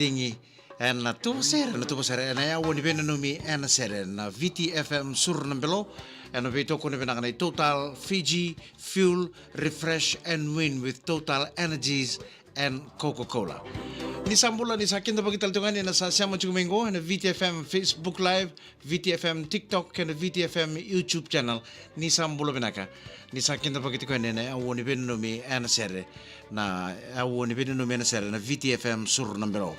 Dingi en na tuwa sere na ya woni bena numi en sere na VTFM sur nambelo en we to kone bena kanai total Fiji fuel refresh and win with total energies and Coca-Cola. Ni sambula ni sakin da pagital tungan na sa siamo chumengo na VTFM Facebook Live, VTFM TikTok and VTFM YouTube channel ni sambula benaka. Ni sakin da pagital tungan na woni bena numi en sere na woni bena numi en sere na VTFM sur nambelo.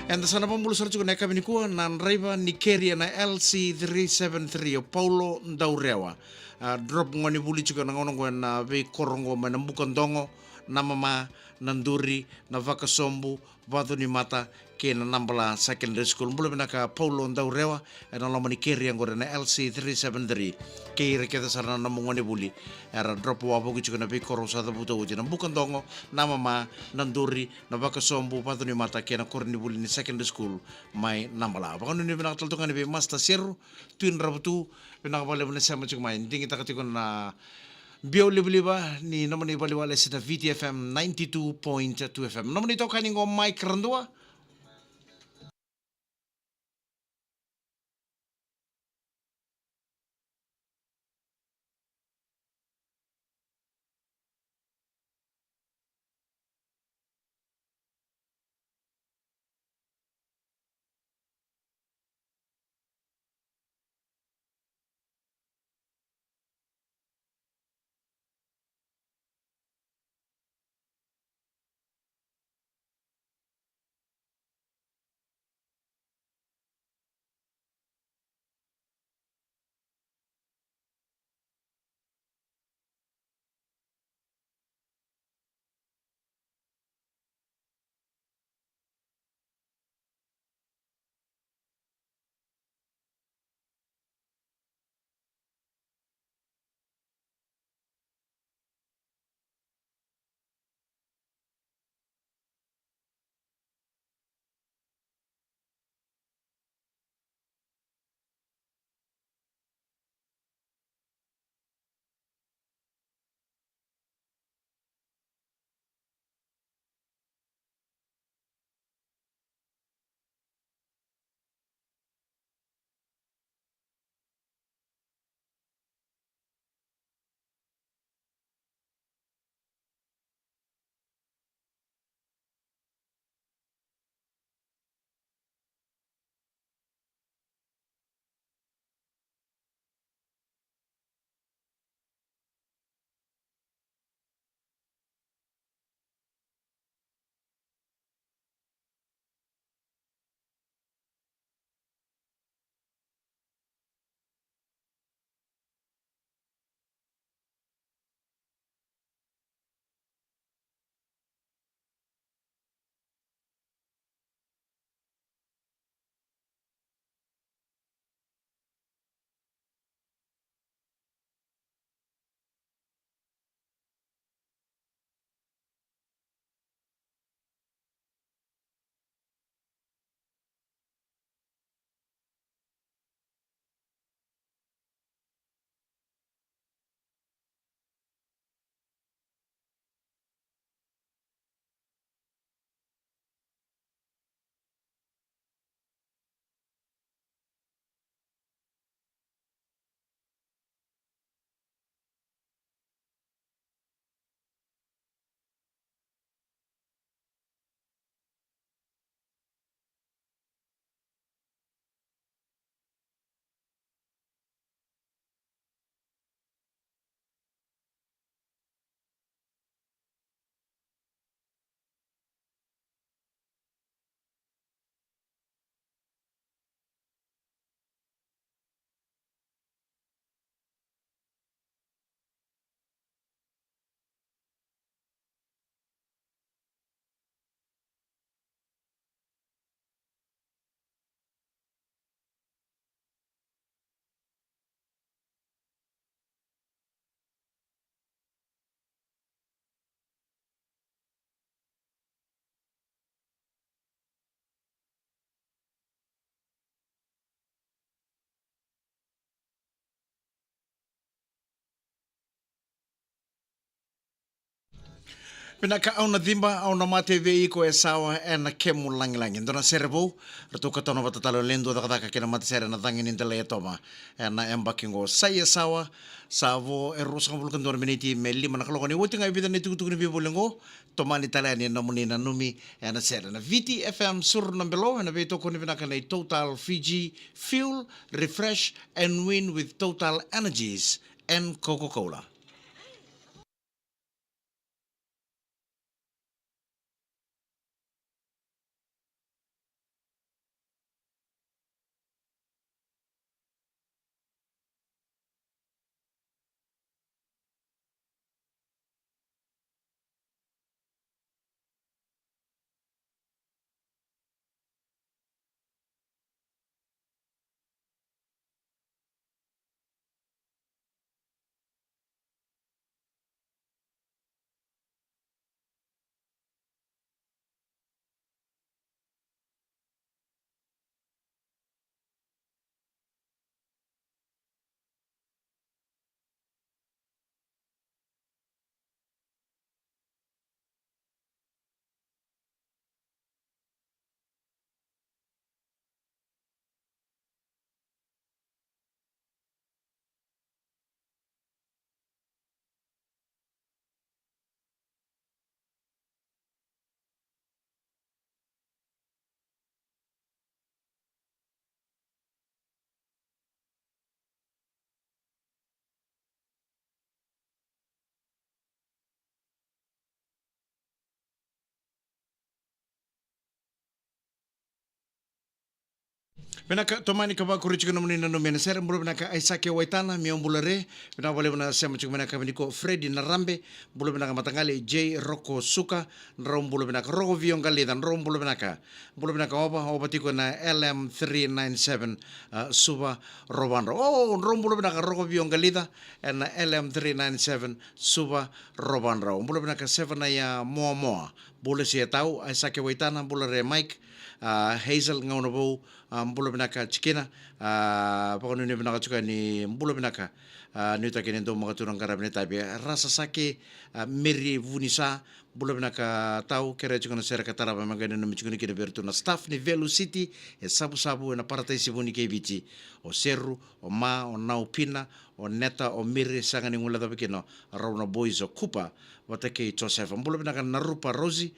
And the sana pambulu sarchu na kami nikuwa na nraiba Nikeria na LC373 o Paulo Ndaurewa. Drop ngoni buli chuka na ngono ngwa na vei korongo na mbukandongo na mama nanduri na vakasombu vado ni mata ke na nambala secondary school mbulu binaka Paulo Ndaurewa na lama Nikeria ngore na LC373 ke ireketa sana na ngoni buli era drop wapo chuka na vei korongo sa buto uji na mbukandongo na mama nanduri na vakasombu vado ni mata ke na korni buli ni secondary school mai nambala bakano ni binaka taltungan ni master seru tuin rabutu binaka bale bune sama chuk mai ndingi takatikon na Bio liba ni naman ni baliwala sa VTFM 92.2 FM. Naman ito kaning Mike Randua. Pinaka au na dhimba au na mate vei ko e sawa e na kemu langi. Ndona servo, ratu katono watatalo lendo da kadaka kena mate sere na tangi nindela e toma. E na embakingo sai e sawa, savo e rosa ngabulu kandor miniti me lima na kaloko ni wote ngai bida ni tukutuku ni bibulengo, toma ni talani na muni na numi e na sere. Na VTFM sur na belo, e na vei toko ni pinaka na Total Fiji, fuel, refresh and win with Total Energies and Coca-Cola. Benaka tomani ka ba kuri chikana muni na nomena sera mbulu benaka Aisake Waitana mi ombulare bena wale bena sema chikana benaka beniko Freddy Narambe mbulu benaka matangale J Rocco Suka nro mbulu benaka Rogo Viongali dan nro mbulu benaka oba tiko na LM397 Suba Robandro nro mbulu benaka Rogo Viongali da na LM397 Suba Robandro mbulu benaka Sevena ya Moa bulu siya tau Aisake Waitana mbulu re Mike Hazel ngauna bau mbula binaka chikina pakano ni binaka chuka ni mbula binaka ni ta kene ndo magaturang karabne tabi rasa sake meri vunisa mbula binaka tau kere chuka na sera kataraba magana no michukuni kene bertu na staff ni Velu City e sabu na paratai sibuni kebiti o seru o ma o naupina o neta o miri sanga ni ngula tabi keno rauna boys o kupa watake Joseph mbula binaka narupa Rosie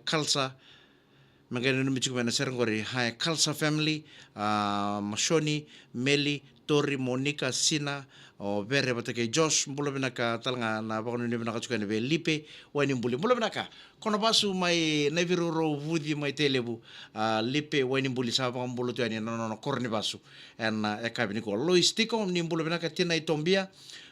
kalsa magana no michiko na serangori hai Kalsa family Mashoni Meli Tori Monica Sina o vere batake Josh mbula binaka talanga na bakano ni binaka chuka ni Lipe wani mbuli mbula binaka kono basu mai neviru ro vudi mai telebu Lipe wani mbuli sa bakano mbulu tu ani no korni basu en ekabini ko Lois Tiko ni mbula binaka tina itombia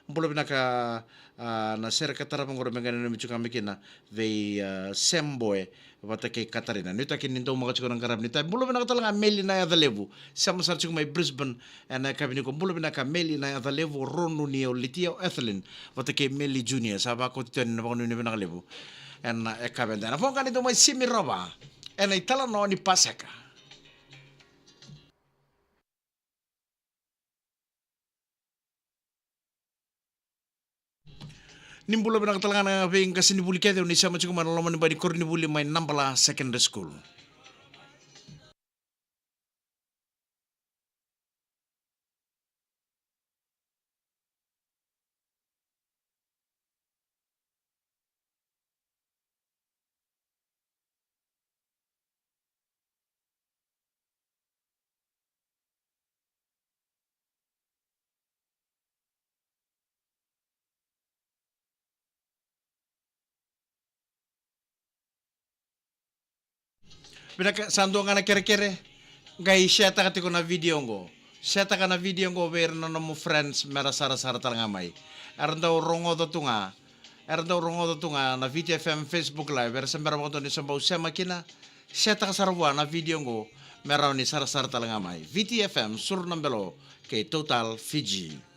mbula binaka na sera katara pangoro magana no michuka mikina ve semboe watake Katarina. Nita kini ndo mga chiko ng karab nita. Mula binaka talaga meli na yadalevu. Sama sa chiko may Brisbane na kabini ko. Mula binaka meli na yadalevu Ronu niyo Litio Ethelyn. Watake Meli Junior. Saba ko tito na bako nini binaka levu. Na ekabenda. Na fonga nito may Simi Roba. Na itala no ni Paseka. Nimbula binaka talaga na ping kasi nibuli kaya ni sama chiko manalaman ni bani kor nibuli may Nambala Secondary School. Binaka sando nga na kere-kere. Gai share kati ko na video ngo. Share ka na video ngo ver na mo friends mera sara-sara talaga mai. Daw rongo do tunga. Daw rongo do tunga na VTFM Facebook live. Ver mera mo to ni sambau sema kina. Share ka sarwa na video ngo. Mera ni sara-sara talaga mai. VTFM sur nambelo kay Total Fiji.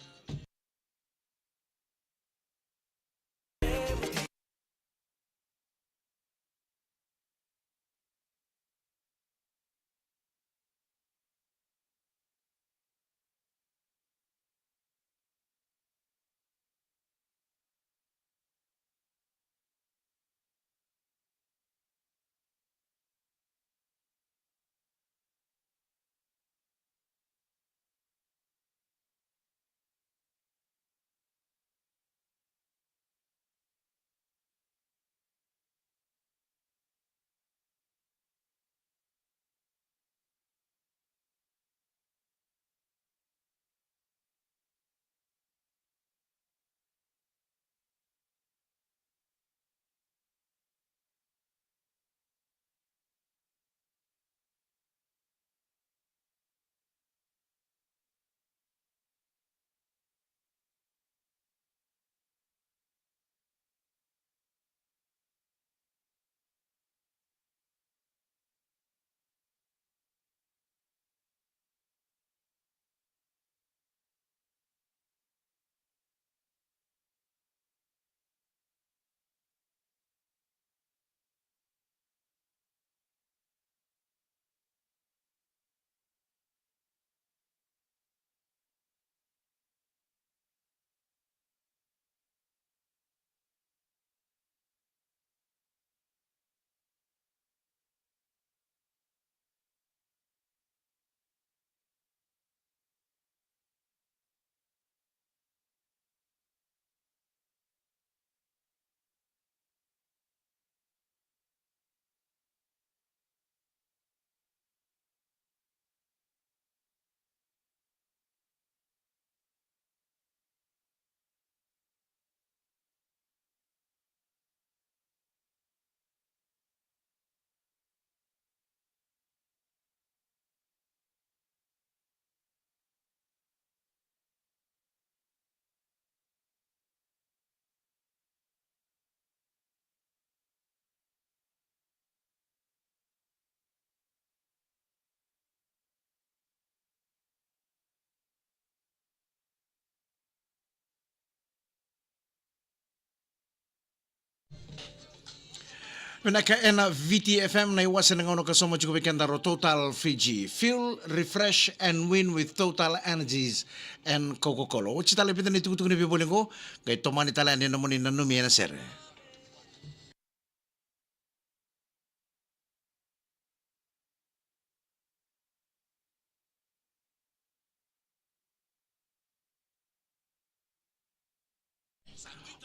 Pinaka ena VTFM na iwasan ng ono kasama chuko weekend daro Total Fiji. Fuel, refresh, and win with Total Energies and Coca-Cola. Uchi tala pitan ni tukutuk ni bibolingo. Kay tomani tala ni namoni nanumi na sir.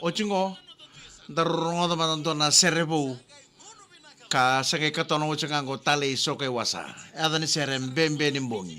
Ochingo, darongo da mananto na serebo. Ka sa kay katono uchangango tali so kay wasa. Ada ni serem bembe nimbong.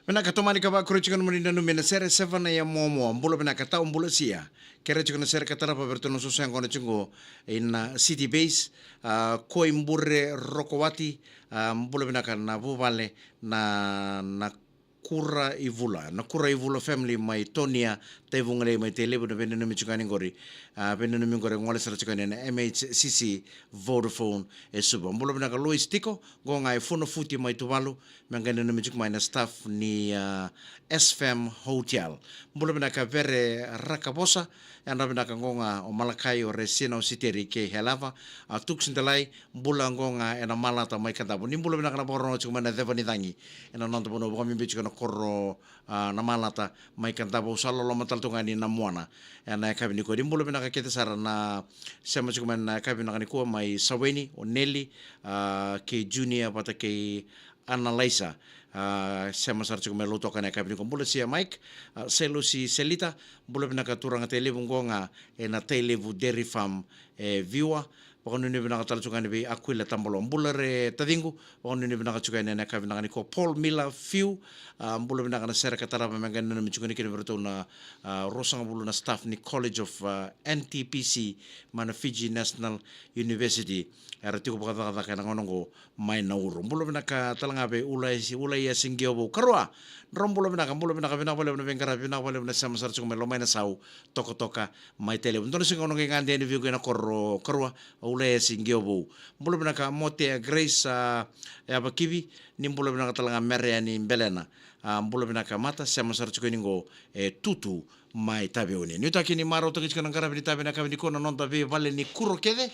Pena katomani ka ba kuro chikan mo na numena sere seven na ya momo ambulo pena kata umbulo sia kere chikan sere katara pa bertono susu yang kono chungo in city base ko imbure rokowati ambulo pena kana buvale na kura ivula family mai tonia te vungale mai te lebu na pena numi chukani ngori pena numi ngori ngole sara chukani na MHCC Vodafone e suba ambulo pena ka Lois Tiko go ngai fono futi mai tuvalu mengana numi chuk mai na staff ni SFM Hotel ambulo pena ka vere rakabosa and rabina ka ngonga o Malakai o resina o siteri ke helava a tuksintalai bula ngonga ena malata mai katabu ni bula bina kana porno chuma na devani tangi ena nonto bono bomi bichu kana korro na malata mai katabu salo lo matal tungani na muana ena kabini ko bula bina ka kete sara na sema chuma na kabina kana ko mai Saweni o Nelly ke junior pata ke Analisa sama sar cukup melu tokan ya kabini kumpul sia Mike selu si Selita bula bina katurang tele bungonga na tele bu dairy farm viewer pokon ni bina katal cukan bi Aquila tambolom bula re tadingu pokon ni bina cukan na kabina ni ko Paul Miller Few bula bina kana sera katara mengan na cukan ni bertu na rosang bulu na staff ni College of NTPC mana Fiji National University arti ko kata kana ngonongo mai na uru bula bina ka talanga be ulai ya singgio bo karwa rombulo bina bina boleh bina bengkara bina boleh bina sama sar cukup melomai na sau toko toka mai tele untono sing ono ngande ni viu na korro karwa ulai ya singgio bo bulo bina ka mote Grace ya bakibi ni bulo bina ka talanga meria ni belena bulo bina ka mata sama sar cukup ningo tutu mai tabe oni ni takini maro to kichkan ngara bini tabe na kabini kono non tabe vale ni kuro kede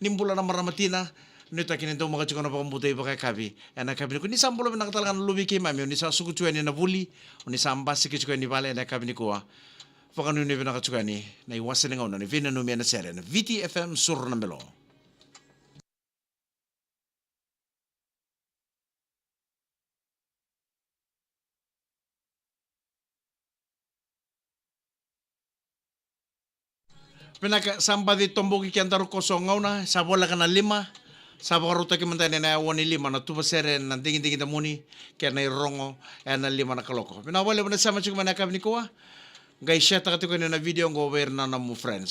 ni bulo na maramatina nito kini ndo mga chikono pa kumbuto iba kay kabi ena kabi ko ni sambulo na katalagan lubi kay mami ni sa suku chuan ni na buli ni sa ambasi ki chuan ni vale na kabi ni ko pakanu ni na chuan ni na iwasan nga ni vina no mi na sere na VTFM sur na melo pinaka sambadi tombogi kiantaro kosong ngauna sa bola kana lima sa ruta ki mantene na woni lima na tuba sere na dingi da muni ke na rongo na lima na kaloko pina wale na sama chuk mana kabni ko gai share ta ko na video ngo ver na mu friends